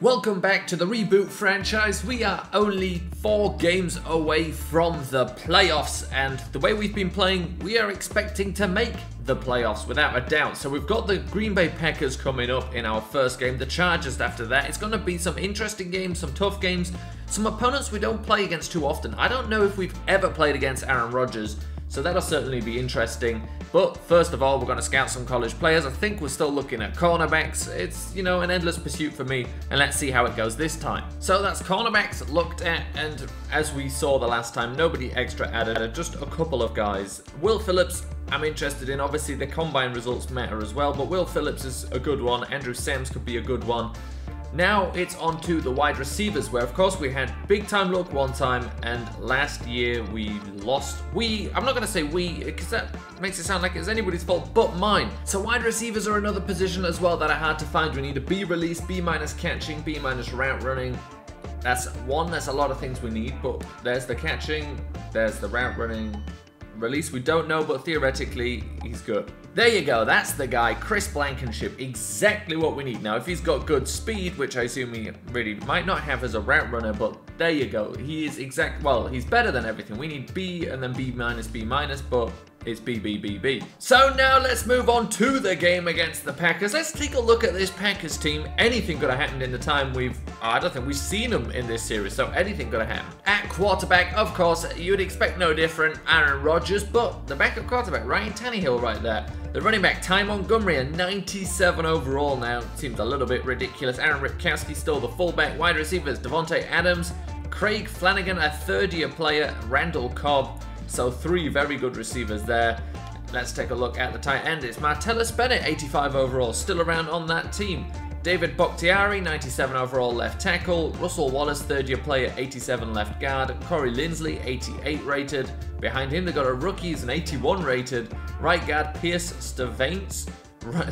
Welcome back to the Reboot franchise. We are only 4 games away from the playoffs, and the way we've been playing, we are expecting to make the playoffs without a doubt. So we've got the Green Bay Packers coming up in our first game, the Chargers after that. It's going to be some interesting games, some tough games, some opponents we don't play against too often. I don't know if we've ever played against Aaron Rodgers, so that'll certainly be interesting. But first of all, we're going to scout some college players. I think we're still looking at cornerbacks. It's, you know, an endless pursuit for me, and let's see how it goes this time. So that's cornerbacks looked at, and as we saw the last time, nobody extra added, just a couple of guys. Will Phillips, I'm interested in. Obviously, the combine results matter as well, but Will Phillips is a good one. Andrew Sams could be a good one. Now it's on to the wide receivers, where of course we had big time luck one time, and last year we lost. I'm not going to say we, because that makes it sound like it's anybody's fault but mine. So wide receivers are another position as well that are hard to find. We need a B release, B minus catching, B minus route running. That's a lot of things we need, but there's the catching, there's the route running. Release we don't know, but theoretically he's good. There you go, that's the guy, Chris Blankenship, exactly what we need. Now if he's got good speed, which I assume he really might not have as a route runner, but there you go, he is well, he's better than everything. We need B and then B minus, but it's B, B, B, B. So now let's move on to the game against the Packers. Let's take a look at this Packers team. Anything could have happened in the time I don't think we've seen them in this series, so anything could have happened. At quarterback, of course, you'd expect no different, Aaron Rodgers, but the backup quarterback, Ryan Tannehill right there. The running back, Ty Montgomery, a 97 overall now. Seems a little bit ridiculous. Aaron Ripkowski still the fullback. Wide receivers, Devontae Adams, Craig Flanagan, a third-year player, Randall Cobb. So 3 very good receivers there. Let's take a look at the tight end. It's Martellus Bennett, 85 overall, still around on that team. David Bakhtiari, 97 overall left tackle. Russell Wallace, third-year player, 87 left guard. Corey Linsley, 88 rated. Behind him, they got a rookie, he's an 81 rated. Right guard, Pierce Stavanes,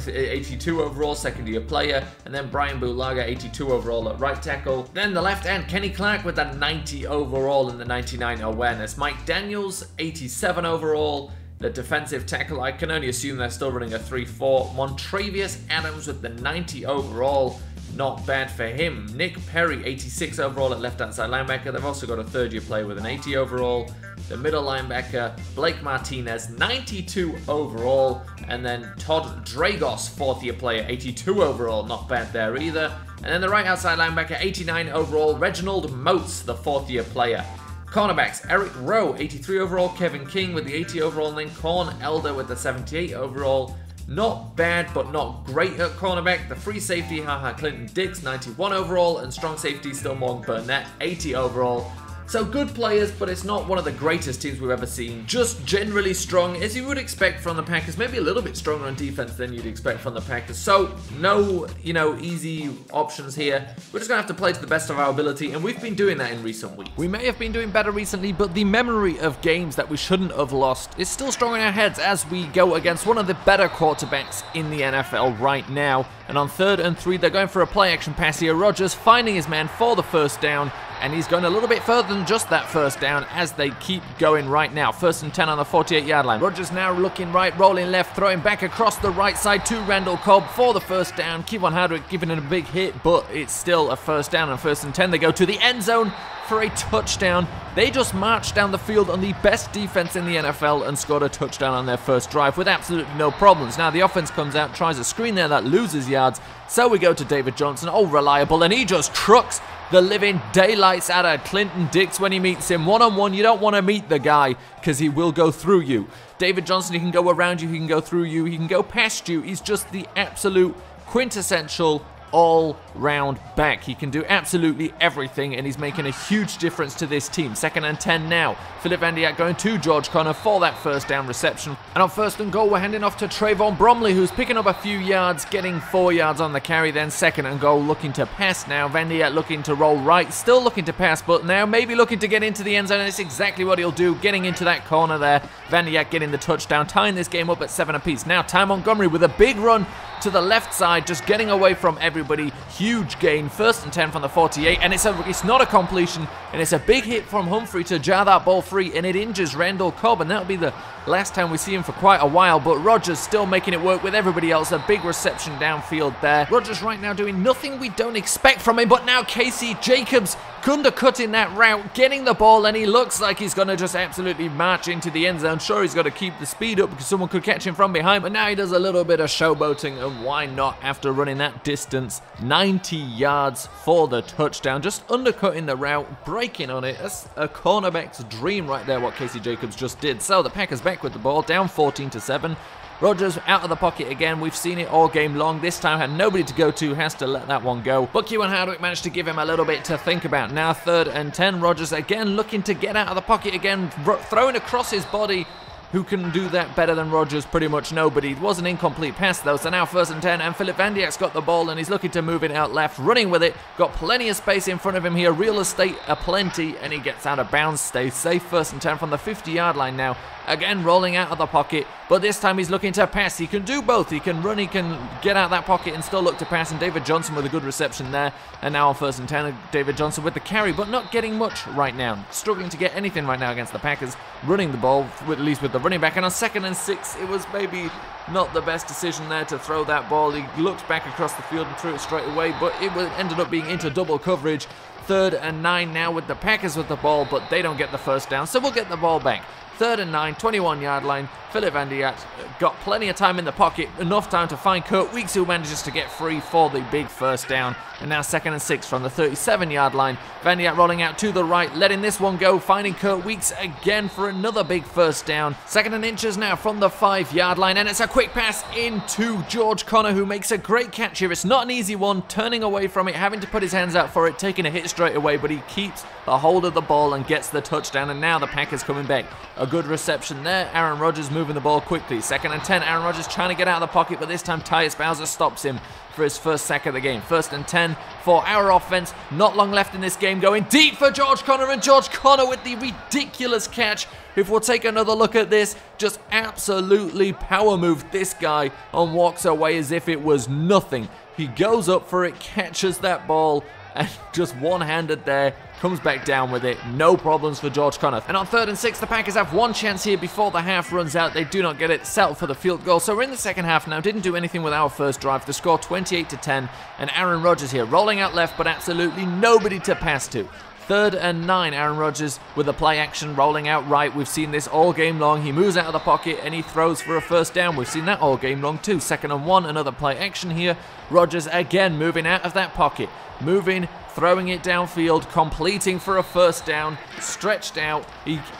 82 overall, second-year player. And then Brian Bulaga, 82 overall at right tackle. Then the left end, Kenny Clark with that 90 overall and the 99 awareness. Mike Daniels, 87 overall. The defensive tackle, I can only assume they're still running a 3-4. Montravius Adams with the 90 overall. Not bad for him. Nick Perry, 86 overall at left-hand side linebacker. They've also got a third-year player with an 80 overall. The middle linebacker, Blake Martinez, 92 overall. And then Todd Dragos, fourth-year player, 82 overall. Not bad there either. And then the right outside linebacker, 89 overall, Reginald Moats, the fourth-year player. Cornerbacks, Eric Rowe, 83 overall, Kevin King with the 80 overall, and then Corn Elder with the 78 overall. Not bad, but not great at cornerback. The free safety, Clinton Dix, 91 overall, and strong safety, still Morgan Burnett, 80 overall. So good players, but it's not one of the greatest teams we've ever seen. Just generally strong, as you would expect from the Packers. Maybe a little bit stronger on defense than you'd expect from the Packers. So no, easy options here. We're just gonna have to play to the best of our ability, and we've been doing that in recent weeks. We may have been doing better recently, but the memory of games that we shouldn't have lost is still strong in our heads as we go against one of the better quarterbacks in the NFL right now. And on 3rd and 3, they're going for a play-action pass here. Rodgers finding his man for the first down, and he's going a little bit further than just that first down as they keep going right now. 1st and 10 on the 48-yard line. Rodgers now looking right, rolling left, throwing back across the right side to Randall Cobb for the first down. Kevon Hardwick giving it a big hit, but it's still a first down. On 1st and 10, they go to the end zone for a touchdown. They just marched down the field on the best defense in the NFL and scored a touchdown on their first drive with absolutely no problems. Now the offense comes out, tries a screen there that loses yards. So we go to David Johnson, all reliable, and he just trucks the living daylights out of Clinton Dix when he meets him. One-on-one, you don't want to meet the guy because he will go through you. David Johnson, he can go around you, he can go through you, he can go past you. He's just the absolute quintessential all-round back. He can do absolutely everything, and he's making a huge difference to this team. 2nd and 10 now. Philip Van Diak going to George Connor for that first down reception. And on 1st and goal, we're handing off to Trayvon Bromley, who's picking up a few yards, getting 4 yards on the carry. Then 2nd and goal, looking to pass now. Van Diak looking to roll right, still looking to pass, but now maybe looking to get into the end zone, and it's exactly what he'll do, getting into that corner there. Van Diak getting the touchdown, tying this game up at 7 apiece. Now Ty Montgomery with a big run to the left side, just getting away from everybody. Huge gain, 1st and 10 from the 48, and it's not a completion, and it's a big hit from Humphrey to jar that ball free, and it injures Randall Cobb, and that'll be the last time we see him for quite a while. But Rodgers still making it work with everybody else. A big reception downfield there. Rodgers right now doing nothing we don't expect from him, but now Casey Jacobs undercutting that route, getting the ball, and he looks like he's going to just absolutely march into the end zone. Sure, he's got to keep the speed up because someone could catch him from behind, but now he does a little bit of showboating, and why not after running that distance? 90 yards for the touchdown, just undercutting the route, breaking on it. That's a cornerback's dream right there, what Casey Jacobs just did. So the Packers back with the ball, down 14-7. Rodgers out of the pocket again. We've seen it all game long. This time had nobody to go to, has to let that one go. But Kewan Hardwick managed to give him a little bit to think about. Now 3rd and 10. Rodgers again looking to get out of the pocket again, throwing across his body. Who can do that better than Rodgers? Pretty much nobody. It was an incomplete pass though, so now 1st and 10, and Philip Van Dijk's got the ball and he's looking to move it out left, running with it. Got plenty of space in front of him here, real estate aplenty, and he gets out of bounds. Stays safe, 1st and 10 from the 50-yard line now. Again, rolling out of the pocket, but this time he's looking to pass. He can do both. He can run, he can get out that pocket and still look to pass, and David Johnson with a good reception there. And now on 1st and 10, David Johnson with the carry, but not getting much right now. Struggling to get anything right now against the Packers. Running the ball, at least with the running back. And on 2nd and 6, it was maybe not the best decision there to throw that ball. He looked back across the field and threw it straight away, but it ended up being into double coverage. 3rd and 9 now with the Packers with the ball, but they don't get the first down, so we'll get the ball back. 3rd and 9, 21-yard line. Philip Van Dijk got plenty of time in the pocket, enough time to find Kurt Weeks, who manages to get free for the big first down. And now 2nd and 6 from the 37-yard line. Van Dijk rolling out to the right, letting this one go, finding Kurt Weeks again for another big first down. 2nd and inches now from the 5-yard line, and it's a quick pass into George Connor, who makes a great catch here. It's not an easy one, turning away from it, having to put his hands out for it, taking a hit straight away, but he keeps a hold of the ball and gets the touchdown. And now the Packers coming back. A good reception there. Aaron Rodgers moving the ball quickly. 2nd and 10. Aaron Rodgers trying to get out of the pocket, but this time Tyus Bowser stops him for his first sack of the game. 1st and 10 for our offense. Not long left in this game. Going deep for George Connor, and George Connor with the ridiculous catch. If we'll take another look at this, just absolutely power moved this guy and walks away as if it was nothing. He goes up for it, catches that ball, and just one-handed there, comes back down with it. No problems for George Connor. And on 3rd and 6, the Packers have one chance here before the half runs out. They do not get it, settled for the field goal. So we're in the second half now. Didn't do anything with our first drive. The score 28-10. And Aaron Rodgers here rolling out left, but absolutely nobody to pass to. 3rd and 9, Aaron Rodgers with a play action rolling out right. We've seen this all game long. He moves out of the pocket and he throws for a first down. We've seen that all game long too. 2nd and 1, another play action here. Rodgers again moving out of that pocket. Moving, throwing it downfield, completing for a first down, stretched out.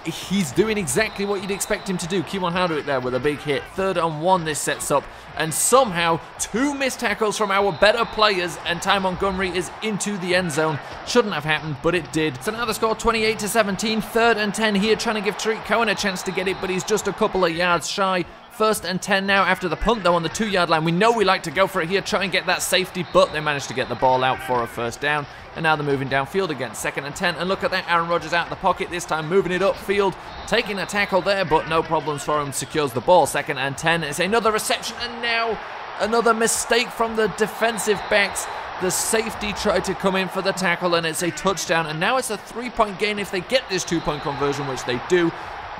He's doing exactly what you'd expect him to do. Kewan Hardwick there with a big hit. 3rd and 1 this sets up, and somehow 2 missed tackles from our better players, and Ty Montgomery is into the end zone. Shouldn't have happened, but it did. So now the score 28-17, 3rd and 10 here, trying to give Tariq Cohen a chance to get it, but he's just a couple of yards shy. 1st and 10 now after the punt though on the 2-yard line. We know we like to go for it here, try and get that safety, but they managed to get the ball out for a first down. And now they're moving downfield again. 2nd and 10, and look at that, Aaron Rodgers out of the pocket, this time moving it upfield, taking a tackle there, but no problems for him, secures the ball. 2nd and 10, it's another reception, and now another mistake from the defensive backs. The safety tried to come in for the tackle, and it's a touchdown, and now it's a 3-point gain if they get this 2-point conversion, which they do.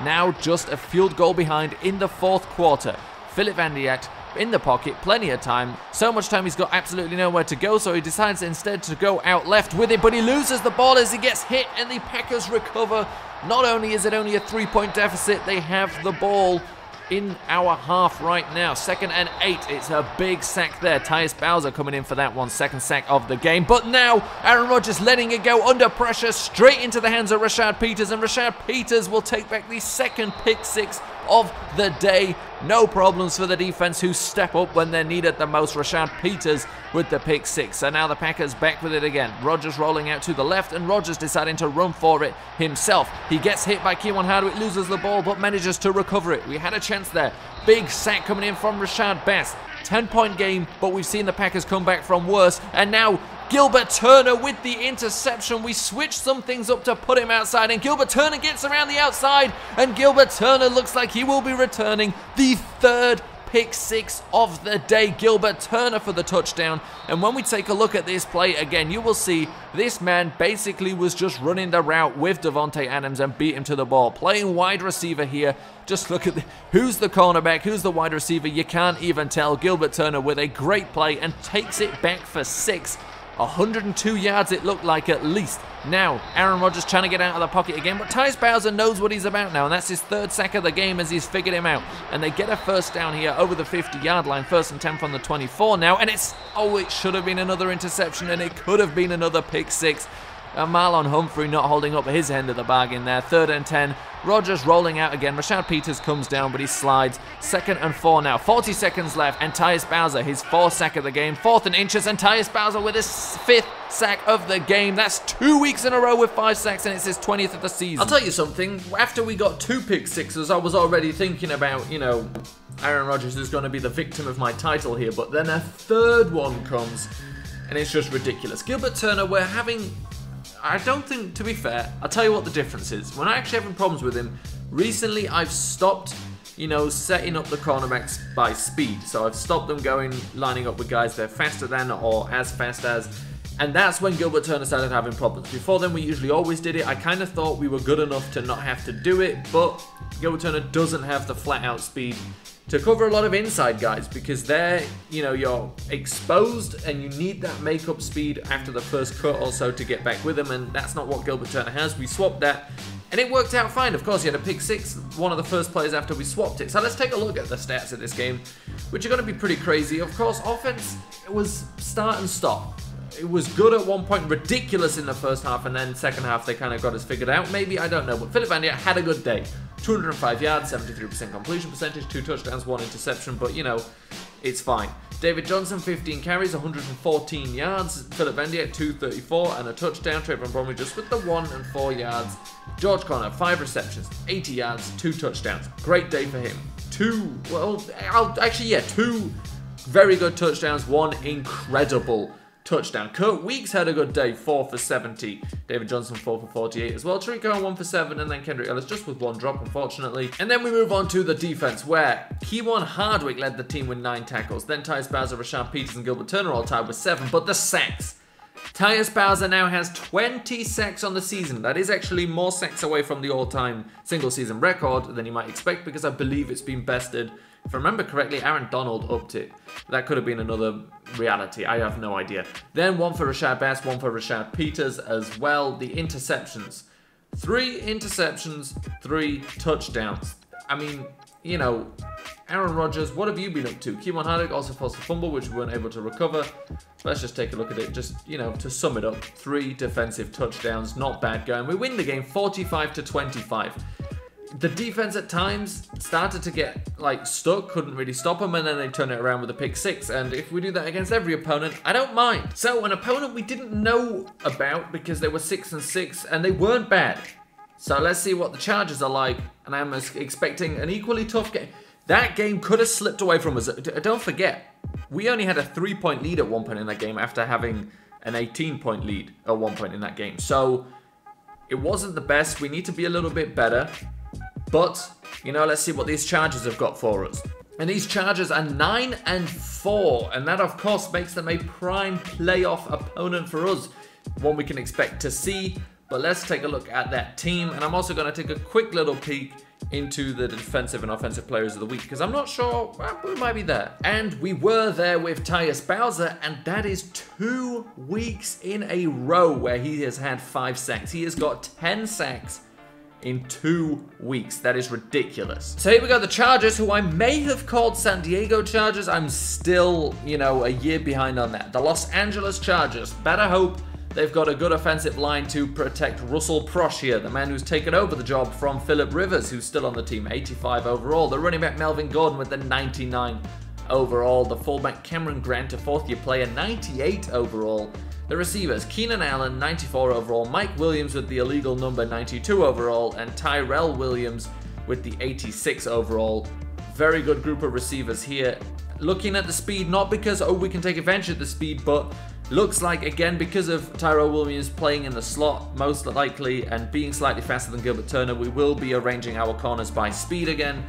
Now just a field goal behind in the 4th quarter. Philip Van Dijk in the pocket, plenty of time. So much time he's got absolutely nowhere to go, so he decides instead to go out left with it, but he loses the ball as he gets hit, and the Packers recover. Not only is it only a 3-point deficit, they have the ball in our half right now. 2nd and 8, it's a big sack there. Tyus Bowser coming in for that one, 2nd sack of the game. But now Aaron Rodgers letting it go under pressure, straight into the hands of Rashad Peters, and Rashad Peters will take back the 2nd pick 6 of the day. No problems for the defense, who step up when they're needed the most. Rashad Peters with the pick 6. So now the Packers back with it again. Rodgers rolling out to the left, and Rodgers deciding to run for it himself. He gets hit by Kewan Hardwick, loses the ball, but manages to recover it. We had a chance there. Big sack coming in from Rashad Bass. 10-point game, but we've seen the Packers come back from worse. And now Gilbert Turner with the interception. We switched some things up to put him outside, and Gilbert Turner gets around the outside, and Gilbert Turner looks like he will be returning the 3rd pick six of the day. Gilbert Turner for the touchdown. And when we take a look at this play again, you will see this man basically was just running the route with Davante Adams and beat him to the ball. Playing wide receiver here. Just look at who's the cornerback, who's the wide receiver. You can't even tell. Gilbert Turner with a great play and takes it back for 6. 102 yards it looked like at least. Now, Aaron Rodgers trying to get out of the pocket again, but Tyus Bowser knows what he's about now, and that's his 3rd sack of the game as he's figured him out. And they get a first down here over the 50-yard line, 1st and 10 from the 24 now, and it should have been another interception, and it could have been another pick 6. Marlon Humphrey not holding up his end of the bargain there. 3rd and 10. Rodgers rolling out again. Rashad Peters comes down, but he slides. 2nd and 4 now. 40 seconds left. And Tyus Bowser, his 4th sack of the game. 4th and inches. And Tyus Bowser with his 5th sack of the game. That's 2 weeks in a row with 5 sacks, and it's his 20th of the season. I'll tell you something. After we got 2 pick sixes, I was already thinking about, you know, Aaron Rodgers is going to be the victim of my title here. But then a 3rd one comes, and it's just ridiculous. Gilbert Turner, we're having... I don't think, to be fair, I'll tell you what the difference is. When I'm actually having problems with him, recently I've stopped, you know, setting up the cornerbacks by speed. So I've stopped them lining up with guys they're faster than or as fast as. And that's when Gilbert Turner started having problems. Before then, we usually always did it. I kind of thought we were good enough to not have to do it, but Gilbert Turner doesn't have the flat-out speed to cover a lot of inside guys because they're, you know, you're exposed and you need that makeup speed after the first cut or so to get back with them, and that's not what Gilbert Turner has. We swapped that and it worked out fine. Of course, he had a pick 6, one of the first plays after we swapped it. So let's take a look at the stats of this game, which are going to be pretty crazy. Of course, offense, it was start and stop. It was good at one point, ridiculous in the first half, and then second half they kind of got us figured out. Maybe, I don't know, but Philip Van Dijk had a good day. 205 yards, 73% completion percentage, 2 touchdowns, 1 interception, but you know, it's fine. David Johnson, 15 carries, 114 yards. Philip Van Dijk, 234 and a touchdown. Trayvon Bromley just with the 1 and 4 yards. George Conner, 5 receptions, 80 yards, 2 touchdowns. Great day for him. 2 very good touchdowns, 1 incredible touchdown. Kurt Weeks had a good day, 4 for 70. David Johnson, 4 for 48 as well. Tariq Cohen, 1 for 7, and then Kendrick Ellis just with 1 drop, unfortunately. And then we move on to the defense, where Keywan Hardwick led the team with 9 tackles. Then Tyus Bowser, Rashad Peters, and Gilbert Turner all tied with 7. But the sacks. Tyus Bowser now has 20 sacks on the season. That is actually more sacks away from the all-time single-season record than you might expect, because I believe it's been bested. If I remember correctly, Aaron Donald upped it. That could have been another reality. I have no idea. Then 1 for Rashad Bass, 1 for Rashad Peters as well. The interceptions. 3 interceptions, 3 touchdowns. I mean, you know, Aaron Rodgers, what have you been up to? Keywan Hardwick also forced a fumble, which we weren't able to recover. Let's just take a look at it. Just, you know, to sum it up, 3 defensive touchdowns. Not bad going. We win the game 45-25. The defense at times started to get, like, stuck, couldn't really stop them, and then they turn it around with a pick 6. And if we do that against every opponent, I don't mind. So, an opponent we didn't know about because they were 6-6, and they weren't bad. So, let's see what the Chargers are like, and I'm expecting an equally tough game. That game could have slipped away from us. Don't forget, we only had a 3-point lead at one point in that game after having an 18-point lead at one point in that game. So, it wasn't the best. We need to be a little bit better. But, you know, let's see what these Chargers have got for us. And these Chargers are 9-4, and that, of course, makes them a prime playoff opponent for us. One we can expect to see. But let's take a look at that team. And I'm also going to take a quick little peek into the defensive and offensive players of the week, because I'm not sure, well, we might be there. And we were there with Tyus Bowser, and that is 2 weeks in a row where he has had 5 sacks. He has got 10 sacks in 2 weeks. That is ridiculous. So here we go, the Chargers, who I may have called San Diego Chargers. I'm still, you know, a year behind on that. The Los Angeles Chargers. Better hope they've got a good offensive line to protect Russell Proshia, the man who's taken over the job from Philip Rivers, who's still on the team, 85 overall. The running back Melvin Gordon with the 99 overall. The fullback Cameron Grant, a 4th-year player, 98 overall. The receivers, Keenan Allen, 94 overall, Mike Williams with the illegal number 92 overall, and Tyrell Williams with the 86 overall. Very good group of receivers here. Looking at the speed, not because, oh, we can take advantage of the speed, but looks like, again, because of Tyrell Williams playing in the slot, most likely, and being slightly faster than Gilbert Turner, we will be arranging our corners by speed again.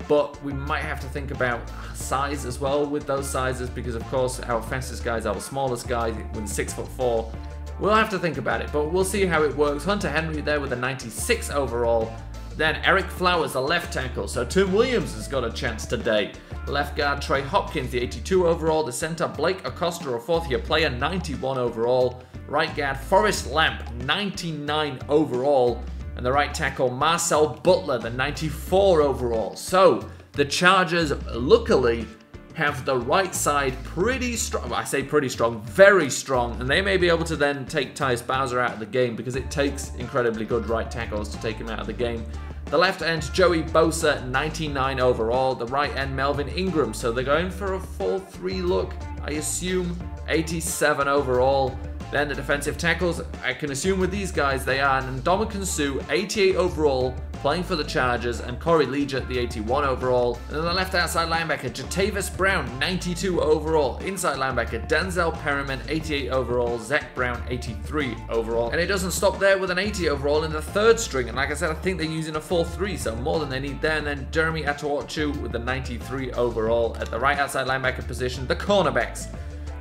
but we might have to think about size as well with those sizes, because of course our fastest guy is our smallest guy with 6'4". We'll have to think about it, but we'll see how it works. Hunter Henry there with a 96 overall. Then Eric Flowers, the left tackle. So Tim Williams has got a chance today. Left guard Trey Hopkins, the 82 overall. The center Blake Acosta, a fourth-year player, 91 overall. Right guard Forrest Lamp, 99 overall. And the right tackle Marcel Butler, the 94 overall. So the Chargers, luckily, have the right side pretty strong. I say pretty strong, very strong. And they may be able to then take Tyus Bowser out of the game, because it takes incredibly good right tackles to take him out of the game. The left end, Joey Bosa, 99 overall. The right end, Melvin Ingram. So they're going for a 4-3 look, I assume. 87 overall. Then the defensive tackles, I can assume with these guys they are Ndamukong Suh, 88 overall, playing for the Chargers, and Corey Liuget, the 81 overall. And then the left outside linebacker, Jatavis Brown, 92 overall. Inside linebacker, Denzel Perryman, 88 overall. Zach Brown, 83 overall. And it doesn't stop there with an 80 overall in the third string. And like I said, I think they're using a 4-3, so more than they need there. And then Jeremy Atuachu with the 93 overall at the right outside linebacker position. The cornerbacks,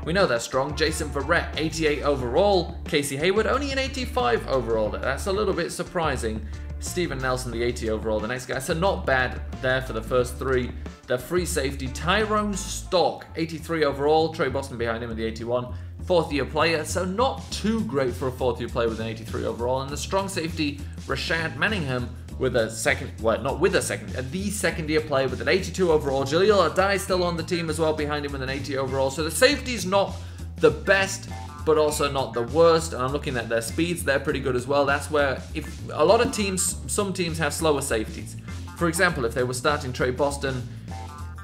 we know they're strong. Jason Verrett, 88 overall. Casey Hayward, only an 85 overall. That's a little bit surprising. Steven Nelson, the 80 overall, the next guy. So not bad there for the first three. The free safety, Tyrone Stork, 83 overall. Trey Boston behind him with the 81. Fourth-year player, so not too great for a fourth-year player with an 83 overall. And the strong safety, Rashad Manningham, with a second, well, not with a second, the second-year player with an 82 overall. Jaleel Adai still on the team as well behind him with an 80 overall. So the safety's not the best, but also not the worst. And I'm looking at their speeds, they're pretty good as well. That's where, if a lot of teams, some teams have slower safeties. For example, if they were starting Trey Boston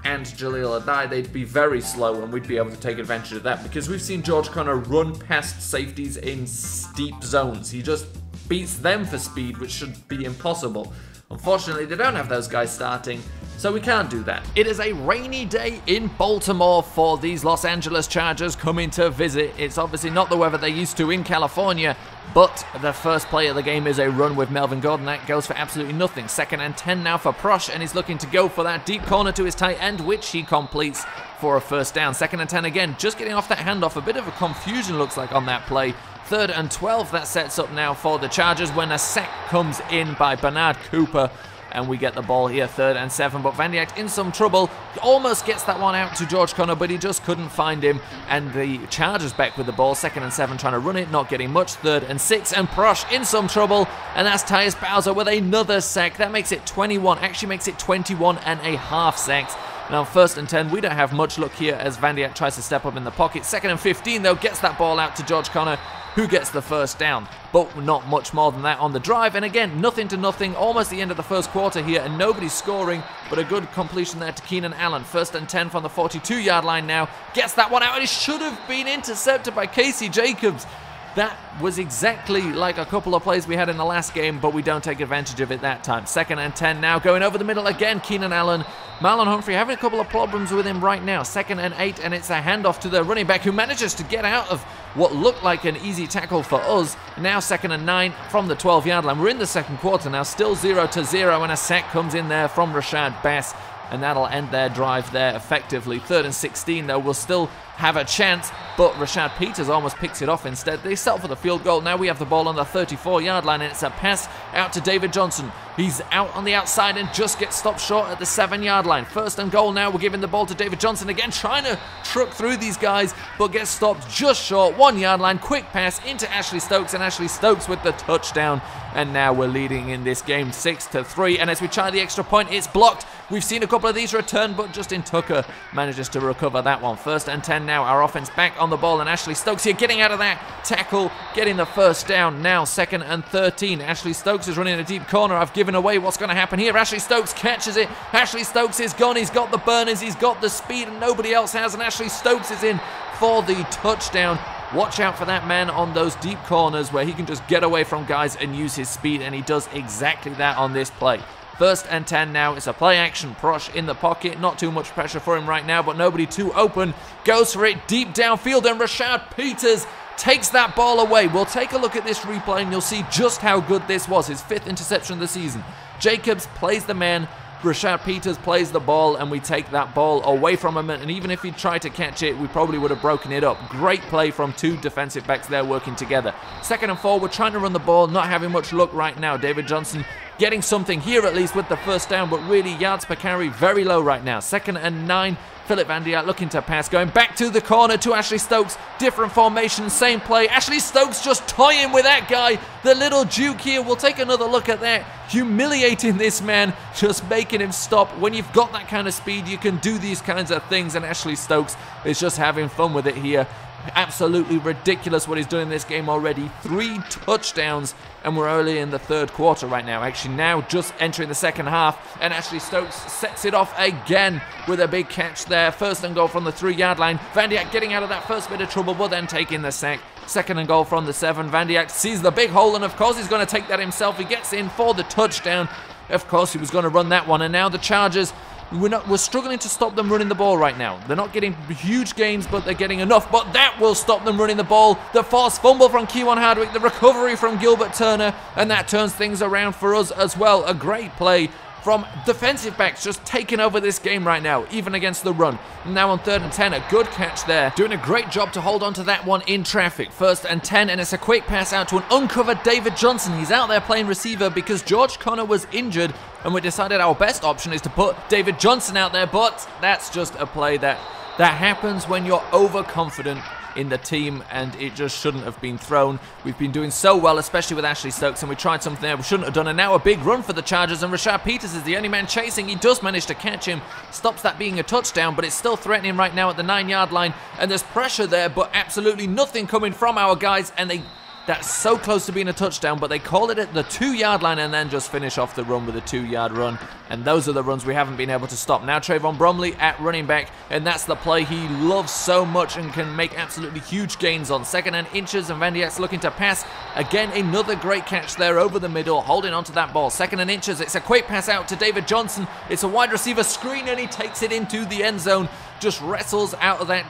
and Jaleel Adai, they'd be very slow, and we'd be able to take advantage of that, because we've seen George Conner run past safeties in steep zones. He just beats them for speed, which should be impossible. Unfortunately, they don't have those guys starting, so we can't do that. It is a rainy day in Baltimore for these Los Angeles Chargers coming to visit. It's obviously not the weather they're used to in California, but the first play of the game is a run with Melvin Gordon. That goes for absolutely nothing. 2nd and 10 now for Prosh, and he's looking to go for that deep corner to his tight end, which he completes for a first down. 2nd and 10 again, just getting off that handoff. A bit of a confusion looks like on that play. 3rd and 12, that sets up now for the Chargers when a sack comes in by Bernard Cooper. And we get the ball here, 3rd and 7. But Van Dyke in some trouble. Almost gets that one out to George Conner, but he just couldn't find him. And the Chargers back with the ball. 2nd and 7, trying to run it, not getting much. 3rd and 6, and Prosh in some trouble. And that's Tyus Bowser with another sack. That makes it 21. Actually makes it 21 and a half sacks. Now, 1st and 10, we don't have much luck here as Van Dyke tries to step up in the pocket. 2nd and 15, though, gets that ball out to George Conner, who gets the first down. But not much more than that on the drive. And again, nothing to nothing. Almost the end of the first quarter here, and nobody's scoring. But a good completion there to Keenan Allen. 1st and 10 from the 42-yard line now. Gets that one out, and it should have been intercepted by Casey Jacobs. That was exactly like a couple of plays we had in the last game, but we don't take advantage of it that time. 2nd and 10 now, going over the middle again, Keenan Allen. Marlon Humphrey having a couple of problems with him right now. 2nd and 8, and it's a handoff to the running back, who manages to get out of what looked like an easy tackle for us. Now 2nd and 9 from the 12-yard line. We're in the second quarter now, still 0-0, and a sack comes in there from Rashad Bass. And that'll end their drive there effectively. 3rd and 16, though, will still have a chance, but Rashad Peters almost picks it off instead. They settle for the field goal. Now we have the ball on the 34-yard line, and it's a pass out to David Johnson. He's out on the outside and just gets stopped short at the 7-yard line. 1st and goal now. We're giving the ball to David Johnson again, trying to truck through these guys, but gets stopped just short. 1-yard line, quick pass into Ashley Stokes, and Ashley Stokes with the touchdown. And now we're leading in this game 6-3. And as we try the extra point, it's blocked. We've seen a couple of these return, but Justin Tucker manages to recover that one. 1st and 10 now. Our offense back on the ball, and Ashley Stokes here getting out of that tackle, getting the first down. Now 2nd and 13. Ashley Stokes is running a deep corner. I've given away what's going to happen here. Ashley Stokes catches it. Ashley Stokes is gone. He's got the burners. He's got the speed, and nobody else has. And Ashley Stokes is in for the touchdown. Watch out for that man on those deep corners where he can just get away from guys and use his speed, and he does exactly that on this play. 1st and 10 now. It's a play action. Prosh in the pocket. Not too much pressure for him right now, but nobody too open. Goes for it deep downfield, and Rashad Peters takes that ball away. We'll take a look at this replay, and you'll see just how good this was. His 5th interception of the season. Jacobs plays the man Rashad Peters plays the ball and we take that ball away from him, and even if he tried to catch it, we probably would have broken it up. Great play from two defensive backs there working together. 2nd and 4, we're trying to run the ball, not having much luck right now. David Johnson getting something here at least with the first down, but really yards per carry very low right now. 2nd and 9. Philip Van Dijk looking to pass, going back to the corner to Ashley Stokes. Different formation, same play. Ashley Stokes just toying with that guy. The little Duke here. We'll take another look at that. Humiliating this man, just making him stop. When you've got that kind of speed, you can do these kinds of things, and Ashley Stokes is just having fun with it here. Absolutely ridiculous what he's doing in this game already. 3 touchdowns, and we're early in the 3rd quarter right now. Actually, now just entering the 2nd half, and Ashley Stokes sets it off again with a big catch there. 1st and goal from the 3-yard line. Van Dijk getting out of that first bit of trouble, but then taking the sack. 2nd and goal from the 7. Van Dijk sees the big hole, and of course he's going to take that himself. He gets in for the touchdown. Of course he was going to run that one, and now the Chargers, we're struggling to stop them running the ball right now. They're not getting huge gains, but they're getting enough. But that will stop them running the ball. The forced fumble from Kewan Hardwick, the recovery from Gilbert Turner, and that turns things around for us as well. A great play from defensive backs just taking over this game right now, even against the run. Now on 3rd and 10, a good catch there. Doing a great job to hold on to that one in traffic. 1st and 10, and it's a quick pass out to an uncovered David Johnson. He's out there playing receiver because George Connor was injured, and we decided our best option is to put David Johnson out there, but that's just a play that happens when you're overconfident in the team, and it just shouldn't have been thrown. We've been doing so well, especially with Ashley Stokes, and we tried something there we shouldn't have done, and now a big run for the Chargers, and Rashad Peters is the only man chasing. He does manage to catch him, stops that being a touchdown, but it's still threatening right now at the 9-yard line, and there's pressure there, but absolutely nothing coming from our guys, and that's so close to being a touchdown, but they call it at the 2-yard line and then just finish off the run with a 2-yard run. And those are the runs we haven't been able to stop. Now Trayvon Bromley at running back, and that's the play he loves so much and can make absolutely huge gains on. 2nd and inches, and Van Dijk's looking to pass. Again, another great catch there over the middle, holding onto that ball. 2nd and inches, it's a quick pass out to David Johnson. It's a wide receiver screen, and he takes it into the end zone. Just wrestles out of that,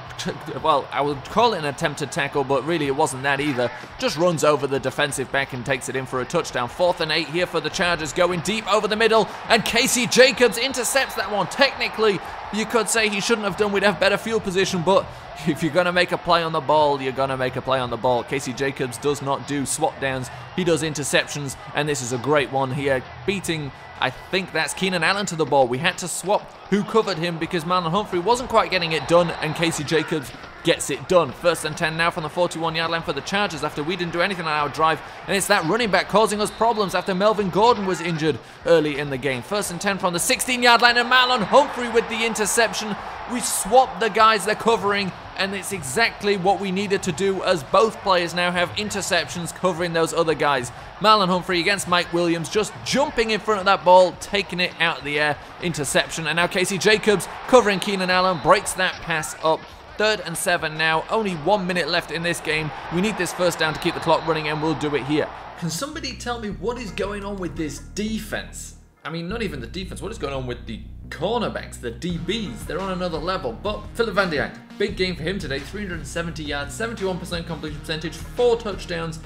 well, I would call it an attempted tackle, but really it wasn't that either. Just runs over the defensive back and takes it in for a touchdown. 4th and 8 here for the Chargers, going deep over the middle, and Casey Jacobs intercepts that one. Technically, you could say he shouldn't have done. We'd have better field position, but if you're going to make a play on the ball, you're going to make a play on the ball. Casey Jacobs does not do swat downs. He does interceptions, and this is a great one here, beating, I think that's Keenan Allen to the ball. We had to swap who covered him because Marlon Humphrey wasn't quite getting it done, and Casey Jacobs gets it done. 1st and 10 now from the 41-yard line for the Chargers after we didn't do anything on our drive, and it's that running back causing us problems after Melvin Gordon was injured early in the game. 1st and 10 from the 16-yard line, and Marlon Humphrey with the interception. We swapped the guys they're covering, and it's exactly what we needed to do, as both players now have interceptions covering those other guys. Marlon Humphrey against Mike Williams, just jumping in front of that ball, taking it out of the air, interception. And now Casey Jacobs covering Keenan Allen, breaks that pass up. 3rd and 7 now, only 1 minute left in this game. We need this first down to keep the clock running, and we'll do it here. Can somebody tell me what is going on with this defense? I mean, not even the defense, what is going on with the cornerbacks, the DBs? They're on another level. But Philip Van Dijk, big game for him today, 370 yards, 71% completion percentage, 4 touchdowns,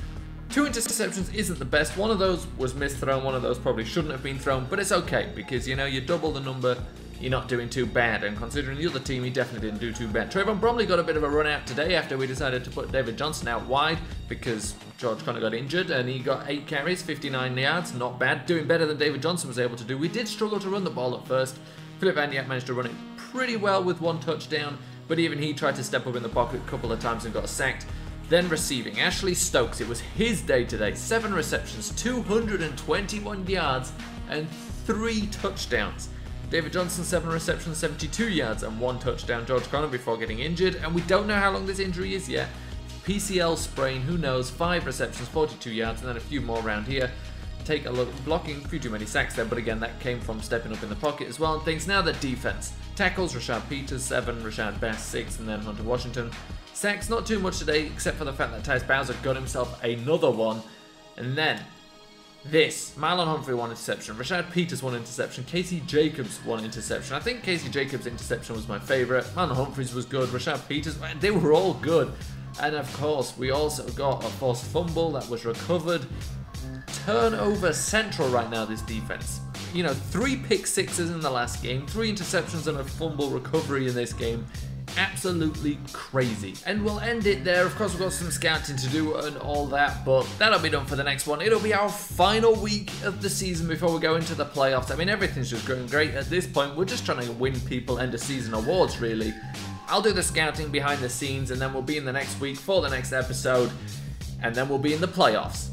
2 interceptions isn't the best. One of those was misthrown, one of those probably shouldn't have been thrown, but it's okay because, you know, you double the number, you're not doing too bad, and considering the other team, he definitely didn't do too bad. Trayvon Bromley got a bit of a run out today after we decided to put David Johnson out wide because George Connor got injured, and he got 8 carries, 59 yards, not bad, doing better than David Johnson was able to do. We did struggle to run the ball at first. Philip Van Dijk managed to run it pretty well with 1 touchdown, but even he tried to step up in the pocket a couple of times and got sacked. Then receiving, Ashley Stokes, it was his day today. 7 receptions, 221 yards, and 3 touchdowns. David Johnson, 7 receptions, 72 yards, and 1 touchdown. George Connor before getting injured, and we don't know how long this injury is yet. PCL sprain, who knows, 5 receptions, 42 yards, and then a few more around here. Take a look, blocking, a few too many sacks there, but again, that came from stepping up in the pocket as well and things. Now the defense. Tackles, Rashad Peters, 7, Rashad Bass, 6, and then Hunter Washington. Sacks, not too much today, except for the fact that Tyus Bowser got himself another one. And then, this. Marlon Humphrey, 1 interception. Rashad Peters, 1 interception. Casey Jacobs, 1 interception. I think Casey Jacobs' interception was my favourite. Marlon Humphrey's was good. Rashad Peters, they were all good. And of course, we also got a forced fumble that was recovered. Turnover central right now, this defense. you know, 3 pick sixes in the last game, 3 interceptions and a fumble recovery in this game. Absolutely crazy. And we'll end it there. Of course, we've got some scouting to do and all that, but that'll be done for the next one. It'll be our final week of the season before we go into the playoffs. I mean, everything's just going great at this point. We're just trying to win people end of season awards, really. I'll do the scouting behind the scenes, and then we'll be in the next week for the next episode, and then we'll be in the playoffs.